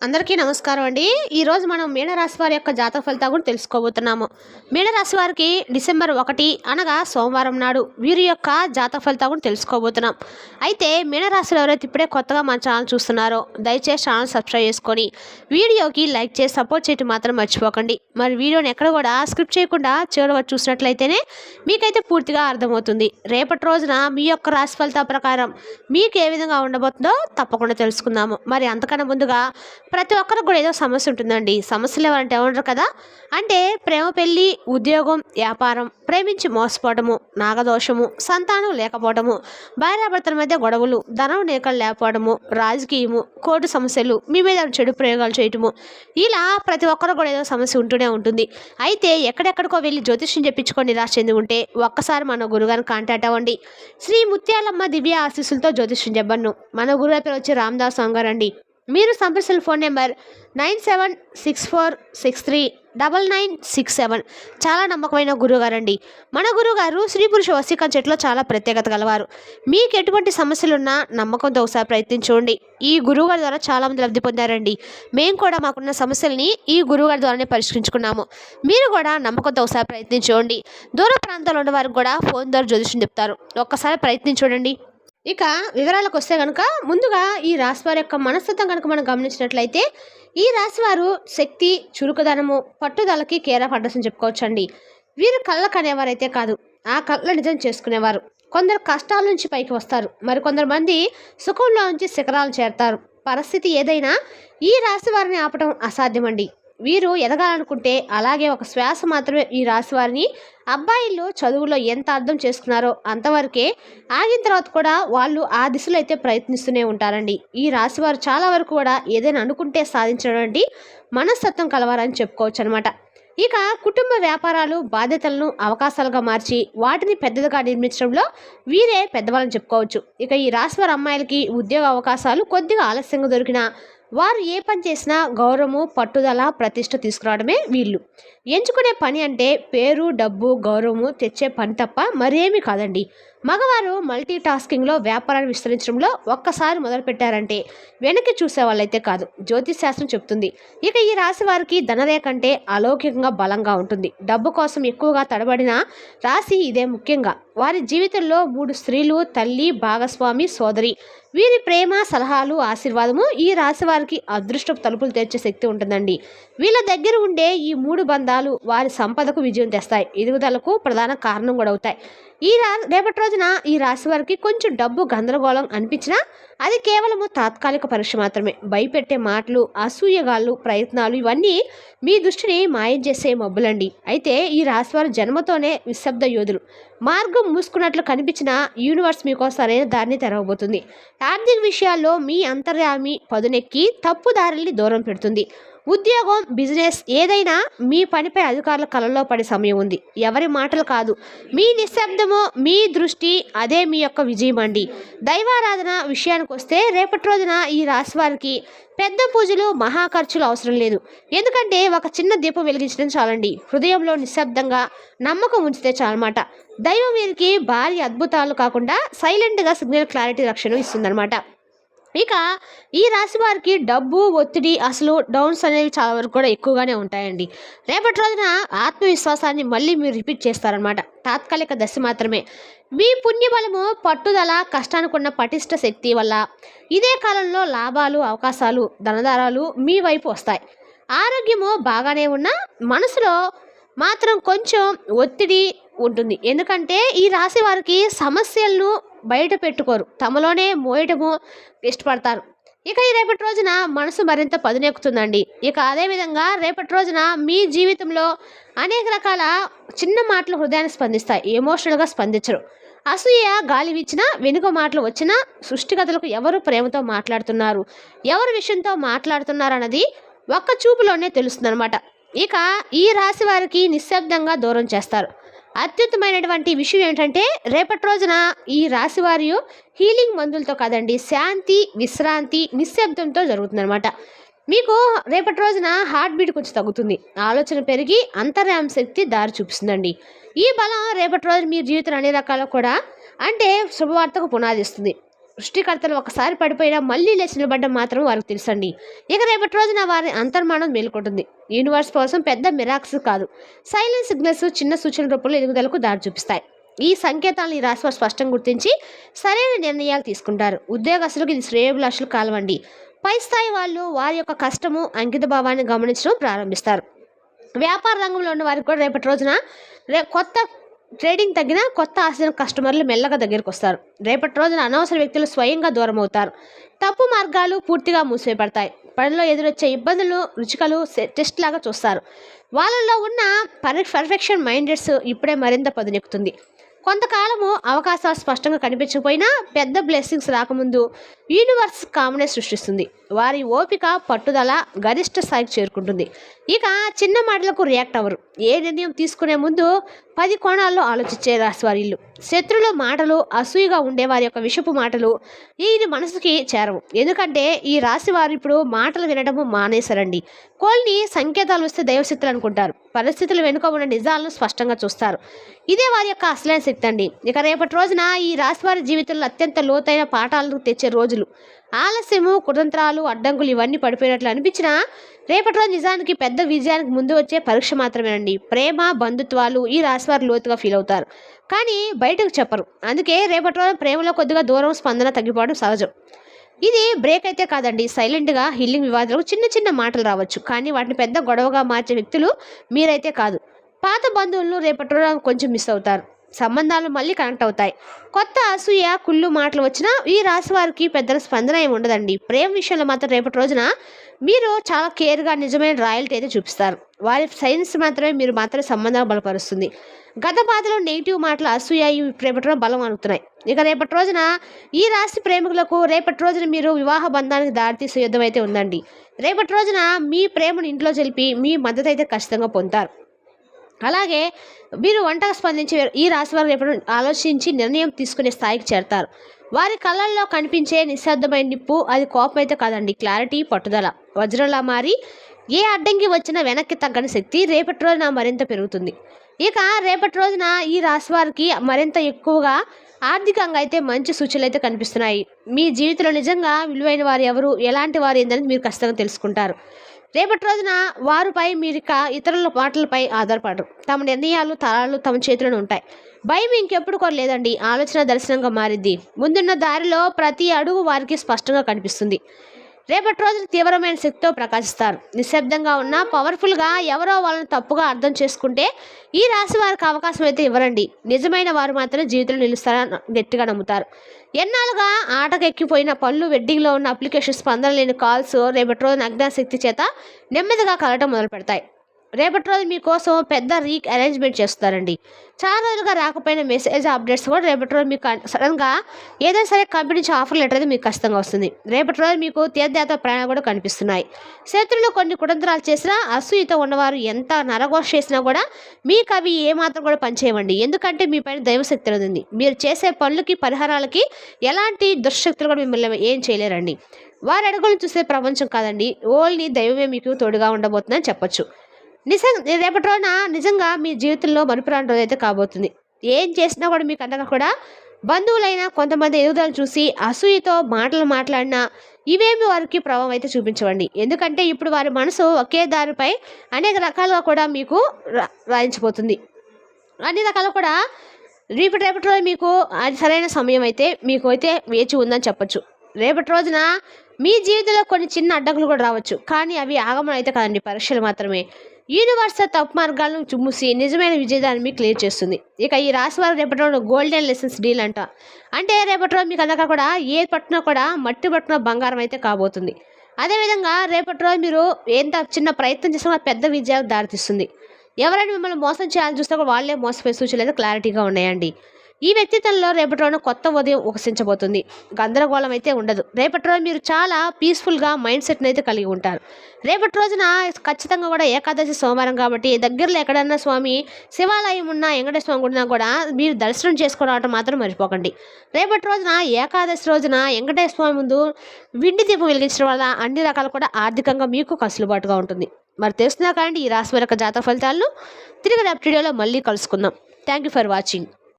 అందరికీ నమస్కారం అండి. ఈరోజు మనం మీనరాశి వారి యొక్క జాతక ఫలితాలు కూడా తెలుసుకోబోతున్నాము. మీనరాశి వారికి డిసెంబర్ 1 అనగా సోమవారం నాడు వీరి యొక్క జాతక ఫలితాలు కూడా తెలుసుకోబోతున్నాం. అయితే మీనరాశిలో ఎవరైతే ఇప్పుడే కొత్తగా మన ఛానల్ చూస్తున్నారో దయచేసి ఛానల్ సబ్స్క్రైబ్ చేసుకొని వీడియోకి లైక్ చేసి సపోర్ట్ చేయడం మాత్రం మర్చిపోకండి. మరి వీడియోని ఎక్కడ కూడా స్క్రిప్ట్ చేయకుండా చివరి వరకు చూసినట్లయితేనే మీకైతే పూర్తిగా అర్థమవుతుంది. రేపటి రోజున మీ యొక్క రాశి ఫలితాల ప్రకారం మీకు ఏ విధంగా ఉండబోతుందో తప్పకుండా తెలుసుకుందాము. మరి అంతకన్నా ముందుగా ప్రతి ఒక్కరికి కూడా ఏదో సమస్య ఉంటుందండి. సమస్యలు ఎవరంటే ఏమంటారు కదా, అంటే ప్రేమ, పెళ్లి, ఉద్యోగం, వ్యాపారం, ప్రేమించి మోసపోవటము, నాగదోషము, సంతానం లేకపోవడము, భార్యాభర్తల మధ్య గొడవలు, ధనం నేకలు లేకపోవడము, రాజకీయము, కోర్టు సమస్యలు, మీ మీద చెడు ప్రయోగాలు చేయటము, ఇలా ప్రతి ఒక్కరు కూడా ఏదో సమస్య ఉంటూనే ఉంటుంది. అయితే ఎక్కడెక్కడికో వెళ్ళి జ్యోతిష్యం చెప్పించుకొని నిరాశ చెంది ఉంటే ఒక్కసారి మన గురుగారిని కాంటాక్ట్ అవ్వండి. శ్రీ ముత్యాలమ్మ దివ్య ఆశీస్సులతో జ్యోతిష్యం చెప్పను. మన గురుగారి పేరు వచ్చి రామదాస్ గారు అండి. మీరు సంప్రదించిన ఫోన్ నెంబర్ 9764639967. చాలా నమ్మకమైన గురువుగారండి. మన గురువుగారు స్త్రీ పురుష వశీకరణ చెట్టులో చాలా ప్రత్యేకత గలవారు. మీకు ఎటువంటి సమస్యలున్నా నమ్మకంతో ఒకసారి ప్రయత్నించండి. ఈ గురువుగారి ద్వారా చాలామంది లబ్ధి పొందారండి. మేము కూడా మాకున్న సమస్యల్ని ఈ గురువుగారి ద్వారానే పరిష్కరించుకున్నాము. మీరు కూడా నమ్మకంతో ఒకసారి ప్రయత్నించండి. దూర ప్రాంతాల్లో ఉన్న వారికి కూడా ఫోన్ ద్వారా జ్యోతిష్యం చెప్తారు. ఒక్కసారి ప్రయత్నించండి. ఇక వివరాలకు వస్తే కనుక ముందుగా ఈ రాశివారి యొక్క మనస్తత్వం కనుక మనం గమనించినట్లయితే ఈ రాశివారు శక్తి, చురుకుదనము, పట్టుదలకి కేర్ ఆఫ్ అడ్రస్ అని చెప్పుకోవచ్చండి. వీరు కళ్ళకు అనేవారైతే కాదు, ఆ కళ్ళ నిజం చేసుకునేవారు. కొందరు కష్టాల నుంచి పైకి వస్తారు, మరి కొందరు మంది సుఖంలో నుంచి శిఖరాలను చేరతారు. పరిస్థితి ఏదైనా ఈ రాశి వారిని ఆపటం అసాధ్యమండి. వీరు ఎదగాలనుకుంటే అలాగే ఒక శ్వాస మాత్రమే. ఈ రాశి వారిని అబ్బాయిలు చదువులో ఎంత అర్థం చేసుకున్నారో అంతవరకే ఆగిన తర్వాత కూడా వాళ్ళు ఆ దిశలో అయితే ప్రయత్నిస్తూనే ఉంటారండి. ఈ రాశి వారు చాలా వరకు కూడా ఏదైనా అనుకుంటే సాధించడం మనస్తత్వం కలవారని చెప్పుకోవచ్చు అనమాట. ఇక కుటుంబ వ్యాపారాలు, బాధ్యతలను అవకాశాలుగా మార్చి వాటిని పెద్దదిగా నిర్మించడంలో వీరే పెద్దవాళ్ళని చెప్పుకోవచ్చు. ఇక ఈ రాశి వారి అమ్మాయిలకి ఉద్యోగ అవకాశాలు కొద్దిగా ఆలస్యంగా దొరికినా వారు ఏ పని చేసినా గౌరవము, పట్టుదల, ప్రతిష్ట తీసుకురావడమే వీళ్ళు ఎంచుకునే పని. అంటే పేరు, డబ్బు, గౌరవము తెచ్చే పని తప్ప మరేమీ కాదండి. మగవారు మల్టీ టాస్కింగ్లో వ్యాపారాన్ని విస్తరించడంలో ఒక్కసారి మొదలుపెట్టారంటే వెనక్కి చూసే వాళ్ళైతే కాదు, జ్యోతిష్ శాస్త్రం చెప్తుంది. ఇక ఈ రాశి వారికి ధనరేఖ అంటే అలౌకికంగా బలంగా ఉంటుంది. డబ్బు కోసం ఎక్కువగా తడబడిన రాశి ఇదే. ముఖ్యంగా వారి జీవితంలో 3 స్త్రీలు, తల్లి, భాగస్వామి, సోదరి, వీరి ప్రేమ, సలహాలు, ఆశీర్వాదము ఈ రాశి వారికి అదృష్టపు తలుపులు తెరిచే శక్తి ఉంటుందండి. వీళ్ళ దగ్గర ఉండే ఈ 3 బంధాలు వారి సంపదకు విజయం తెస్తాయి, ఎదుగుదలకు ప్రధాన కారణం కూడా అవుతాయి. రేపటి రోజున ఈ రాశి వారికి కొంచెం డబ్బు గందరగోళం అనిపించినా అది కేవలము తాత్కాలిక పరీక్ష మాత్రమే. భయపెట్టే మాటలు, అసూయగాళ్ళు, ప్రయత్నాలు ఇవన్నీ మీ దృష్టిని మాయం చేసే మబ్బులండి. అయితే ఈ రాశి వారు జన్మతోనే నిశ్శబ్ద యోధులు. మార్గం మూసుకున్నట్లు కనిపించిన యూనివర్స్ మీకోసం సరైన దారిని తెరవబోతుంది. ఆర్థిక విషయాల్లో మీ అంతర్యామి పదునెక్కి తప్పు దారుల్ని దూరం పెడుతుంది. ఉద్యోగం, బిజినెస్ ఏదైనా మీ పనిపై అధికారుల కళ్ళలో పడే సమయం ఉంది. ఎవరి మాటలు కాదు, మీ నిశ్శబ్దము, మీ దృష్టి, అదే మీ యొక్క విజయం అండి. దైవారాధన విషయానికి వస్తే రేపటి రోజున ఈ రాశి వారికి పెద్ద పూజలు, మహా ఖర్చులు అవసరం లేదు. ఎందుకంటే ఒక చిన్న దీపం వెలిగించడం చాలండి. హృదయంలో నిశ్శబ్దంగా నమ్మకం ఉంచితే చాలన్నమాట. దైవం వీరికి భారీ అద్భుతాలు కాకుండా సైలెంట్గా సిగ్నల్ క్లారిటీ రక్షణ ఇస్తుందన్నమాట. ఇక ఈ రాశి వారికి డబ్బు, ఒత్తిడి, అసలు డౌన్స్ అనేవి చాలా వరకు కూడా ఎక్కువగానే ఉంటాయండి. రేపటి రోజున ఆత్మవిశ్వాసాన్ని మళ్ళీ మీరు రిపీట్ చేస్తారనమాట. తాత్కాలిక దశ మాత్రమే. మీ పుణ్యబలము, పట్టుదల, కష్టానికున్న పటిష్ట శక్తి వల్ల ఇదే కాలంలో లాభాలు, అవకాశాలు, ధనదారాలు మీ వైపు వస్తాయి. ఆరోగ్యము బాగానే ఉన్నా మనసులో మాత్రం కొంచెం ఒత్తిడి ఉంటుంది. ఎందుకంటే ఈ రాశి వారికి సమస్యలను బయట పెట్టుకోరు, తమలోనే మోయటము ఇష్టపడతారు. ఇక ఈ రేపటి రోజున మనసు మరింత పదునెక్కుతుందండి. ఇక అదేవిధంగా రేపటి రోజున మీ జీవితంలో అనేక రకాల చిన్న మాటలు హృదయాన్ని స్పందిస్తాయి, ఎమోషనల్గా స్పందించరు. అసూయ గాలి వీచినా, వెనుక మాటలు వచ్చినా సృష్టికథలకు ఎవరు ప్రేమతో మాట్లాడుతున్నారు, ఎవరు విషయంతో మాట్లాడుతున్నారు అన్నది ఒక్క చూపులోనే తెలుస్తుంది అనమాట. ఇక ఈ రాశి వారికి నిశ్శబ్దంగా దూరం చేస్తారు. అత్యుత్తమైనటువంటి విషయం ఏంటంటే రేపటి రోజున ఈ రాశి వారి హీలింగ్ మందులతో కాదండి, శాంతి, విశ్రాంతి, నిశ్శబ్దంతో జరుగుతుందన్నమాట. మీకు రేపటి రోజున హార్ట్ బీట్ కొంచెం తగ్గుతుంది, ఆలోచన పెరిగి అంతర్యామ శక్తి దారి చూపిస్తుందండి. ఈ బలం రేపటి రోజు మీ జీవితంలో అన్ని రకాల కూడా అంటే శుభవార్తకు పునాది ఇస్తుంది. సృష్టికర్తలు ఒకసారి పడిపోయినా మళ్ళీ లేచి నిలబడ్డం మాత్రం వారికి తెలుసండి. ఇక రేపటి రోజున వారి అంతర్మానం మేలుకుంటుంది. యూనివర్స్ కోసం పెద్ద మిరాక్స్ కాదు, సైలెంట్ సిగ్నల్స్ చిన్న సూచన రూపంలో ఎదుగుదలకు దారి చూపిస్తాయి. ఈ సంకేతాలను ఈ రాశి వారు స్పష్టంగా గుర్తించి సరైన నిర్ణయాలు తీసుకుంటారు. ఉద్యోగస్తులకు ఇది శ్రేయోభిలాషులు కాలవండి. పై స్థాయి వాళ్ళు వారి యొక్క కష్టము అంకిత భావాన్ని గమనించడం ప్రారంభిస్తారు. వ్యాపార రంగంలో ఉన్న వారికి కూడా రేపటి రోజున కొత్త ట్రేడింగ్ తగ్గిన కొత్త ఆశించిన కస్టమర్లు మెల్లగా దగ్గరికి వస్తారు. రేపటి రోజున అనవసర వ్యక్తులు స్వయంగా దూరం అవుతారు. తప్పు మార్గాలు పూర్తిగా మూసివేయబడతాయి. పనిలో ఎదురొచ్చే ఇబ్బందులు రుచికలు టెస్ట్ లాగా చూస్తారు. వాళ్ళల్లో ఉన్న పర్ఫెక్షన్ మైండెడ్స్ ఇప్పుడే మరింత పదునెక్కుతుంది. కొంతకాలము అవకాశాలు స్పష్టంగా కనిపించకపోయినా పెద్ద బ్లెస్సింగ్స్ రాకముందు యూనివర్స్ కామనే సృష్టిస్తుంది. వారి ఓపిక పట్టుదల గరిష్ట స్థాయికి చేరుకుంటుంది. ఇక చిన్న మాటలకు రియాక్ట్ అవ్వరు. ఏ నిర్ణయం తీసుకునే ముందు 10 కోణాల్లో ఆలోచించే రాశి వారి ఇల్లు. శత్రుల మాటలు అసూయగా ఉండే వారి యొక్క విషపు మాటలు ఇది మనసుకి చేరవు. ఎందుకంటే ఈ రాశి వారు ఇప్పుడు మాటలు వినడము మానేశారండి. కొన్ని సంకేతాలు వస్తే దైవశక్తులు అనుకుంటారు. పరిస్థితులు వెనుక ఉన్న నిజాలను స్పష్టంగా చూస్తారు. ఇదే వారి యొక్క అసలైన శక్తి అండి. ఇక రేపటి రోజున ఈ రాశి వారి జీవితంలో అత్యంత లోతైన పాఠాలను తెచ్చే రోజులు. ఆలస్యము కుతంత్రాలు అడ్డంకులు ఇవన్నీ పడిపోయినట్లు అనిపించినా రేపటి రోజు నిజానికి పెద్ద విజయానికి ముందు వచ్చే పరీక్ష మాత్రమేనండి. ప్రేమ బంధుత్వాలు ఈ రాశి వారు లోతుగా ఫీల్ అవుతారు, కానీ బయటకు చెప్పరు. అందుకే రేపటి రోజు ప్రేమలో కొద్దిగా దూరం స్పందన తగ్గిపోవడం సహజం. ఇది బ్రేక్ అయితే కాదండి, సైలెంట్గా హీలింగ్. వివాదాలకు చిన్న చిన్న మాటలు రావచ్చు, కానీ వాటిని పెద్ద గొడవగా మార్చే వ్యక్తులు మీరైతే కాదు. పాత బంధువులను రేపటి రోజు కొంచెం మిస్ అవుతారు. సంబంధాలు మళ్ళీ కనెక్ట్ అవుతాయి. కొత్త అసూయ కుళ్ళు మాటలు వచ్చినా ఈ రాశి వారికి పెద్దల స్పందన ఏమి ఉండదండి. ప్రేమ విషయంలో మాత్రం రేపటి రోజున మీరు చాలా కేర్గా నిజమైన రాయల్టీ అయితే చూపిస్తారు. వారి సైన్స్ మాత్రమే మీరు మాత్రమే సంబంధాలు బలపరుస్తుంది. గత బాధలో నెగిటివ్ మాటలు అసూయ రేపటి రోజున బలం అనుతున్నాయి. ఇక రేపటి రోజున ఈ రాశి ప్రేమికులకు రేపటి రోజున మీరు వివాహ బంధానికి దారితీసే యుద్ధం అయితే ఉందండి. రేపటి రోజున మీ ప్రేమను ఇంట్లో జరిపి మీ మద్దతు అయితే ఖచ్చితంగా పొందుతారు. అలాగే మీరు వంటగా స్పందించి ఈ రాశి వారు రేపు ఆలోచించి నిర్ణయం తీసుకునే స్థాయికి చేరతారు. వారి కళ్ళల్లో కనిపించే నిశ్శబ్దమైన నిప్పు అది కోపం అయితే కాదండి, క్లారిటీ పట్టుదల వజ్రంలా మారి ఏ అడ్డంకి వచ్చినా వెనక్కి తగ్గని శక్తి రేపటి రోజున మరింత పెరుగుతుంది. ఇక రేపటి రోజున ఈ రాశి వారికి మరింత ఎక్కువగా ఆర్థికంగా అయితే మంచి సూచనలు అయితే కనిపిస్తున్నాయి. మీ జీవితంలో నిజంగా విలువైన వారు ఎవరు ఎలాంటి వారు ఏందని మీరు ఖచ్చితంగా తెలుసుకుంటారు. రేపటి రోజున వారిపై మీరు ఇతరుల మాటలపై ఆధారపడరు. తమ నిర్ణయాలు తరాలు తమ చేతిలోనే ఉంటాయి. భయం ఇంకెప్పుడు కూడా లేదండి, ఆలోచన దర్శనంగా మారిద్ది. ముందున్న దారిలో ప్రతి అడుగు వారికి స్పష్టంగా కనిపిస్తుంది. రేపటి రోజున తీవ్రమైన శక్తితో ప్రకాశిస్తారు. నిశ్శబ్దంగా ఉన్న పవర్ఫుల్గా ఎవరో వాళ్ళని తప్పుగా అర్థం చేసుకుంటే ఈ రాశి వారికి అవకాశం అయితే ఇవ్వరండి. నిజమైన వారు మాత్రమే జీవితంలో నిలుస్తారని గట్టిగా నమ్ముతారు. ఎన్నాళ్ళుగా ఆటకెక్కిపోయిన పనులు వెడ్డింగ్లో ఉన్న అప్లికేషన్ స్పందన లేని కాల్స్ రేపటి రోజున అజ్ఞాశక్తి చేత నెమ్మదిగా కలగటం మొదలు పెడతాయి. రేపటి రోజు మీకోసం పెద్ద అరేంజ్మెంట్ చేస్తారండి. చాలా రోజులుగా రాకపోయిన మెసేజ్ అప్డేట్స్ కూడా రేపటి రోజు మీకు సడన్గా ఏదైనా సరే కంపెనీ నుంచి ఆఫర్ లెటర్ అయితే మీకు ఖచ్చితంగా వస్తుంది. రేపటి రోజు మీకు తీర్థయాత్ర ప్రయాణాలు కూడా కనిపిస్తున్నాయి. శత్రులు కొన్ని కుతంత్రాలు చేసినా అసూయతో ఉన్నవారు ఎంత నరఘోష చేసినా కూడా మీకు అవి ఏమాత్రం కూడా పనిచేయవండి. ఎందుకంటే మీ పైన దైవశక్తి ఉంది. మీరు చేసే పనులకి పరిహారాలకి ఎలాంటి దుష్టశక్తులు కూడా మిమ్మల్ని ఏం చేయలేరండి. వారి అడుగులు చూసే ప్రపంచం కాదండి, ఓన్లీ దైవమే మీకు తోడుగా ఉండబోతుందని చెప్పొచ్చు. రేపటి రోజున నిజంగా మీ జీవితంలో మరుపురాని రోజు అయితే కాబోతుంది. ఏం చేసినా కూడా మీకు అంతగా కూడా బంధువులైనా కొంతమంది ఎదుగుదలను చూసి అసూయతో మాటలు మాట్లాడినా ఇవేమి వారికి ప్రభావం అయితే చూపించవండి. ఎందుకంటే ఇప్పుడు వారి మనసు ఒకే దారిపై అనేక రకాలుగా కూడా మీకు రాయించబోతుంది. అన్ని రకాలు కూడా రేపటి రోజు మీకు అది సరైన సమయం అయితే మీకు అయితే వేచి ఉందని చెప్పొచ్చు. రేపటి రోజున మీ జీవితంలో కొన్ని చిన్న అడ్డంకులు కూడా రావచ్చు, కానీ అవి ఆగమనం అయితే కాదండి, పరీక్షలు మాత్రమే. యూనివర్స్ తప్పు మార్గాలను చూసి నిజమైన విజయాన్ని మీకు క్లియర్ చేస్తుంది. ఇక ఈ రాశి వారు రేపటి రోజు గోల్డెన్ లెసన్స్ డీల్ అంటే రేపటి రోజు మీకు అందక కూడా ఏ పట్టినా కూడా మట్టి పట్టిన బంగారం అయితే కాబోతుంది. అదేవిధంగా రేపటి రోజు మీరు ఎంత చిన్న ప్రయత్నం చేసినా పెద్ద విజయాలకు దారితీస్తుంది. ఎవరైనా మిమ్మల్ని మోసం చేయాలని చూస్తే కూడా వాళ్ళే మోసపోయే సూచనలు అయితే క్లారిటీగా ఉన్నాయండి. ఈ వ్యక్తిత్వంలో రేపటి రోజున కొత్త ఉదయం వికసించబోతుంది. గందరగోళం అయితే ఉండదు. రేపటి రోజు మీరు చాలా పీస్ఫుల్గా మైండ్ సెట్ని అయితే కలిగి ఉంటారు. రేపటి రోజున ఖచ్చితంగా కూడా ఏకాదశి సోమవారం కాబట్టి దగ్గరలో ఎక్కడన్నా స్వామి శివాలయం ఉన్నా వెంకటేశ్వర స్వామి ఉన్నా కూడా మీరు దర్శనం చేసుకోవడం మాత్రం మర్చిపోకండి. రేపటి రోజున ఏకాదశి రోజున వెంకటేశ్వర స్వామి ముందు విండి దీపం వెలిగించడం వల్ల అన్ని రకాలు కూడా ఆర్థికంగా మీకు కసులుబాటుగా ఉంటుంది. మరి తెలుస్తున్నా కానీ ఈ రాశి యొక్క జాతక ఫలితాలను తిరిగి రేపటి వీడియోలో మళ్ళీ కలుసుకుందాం. Thank you for watching.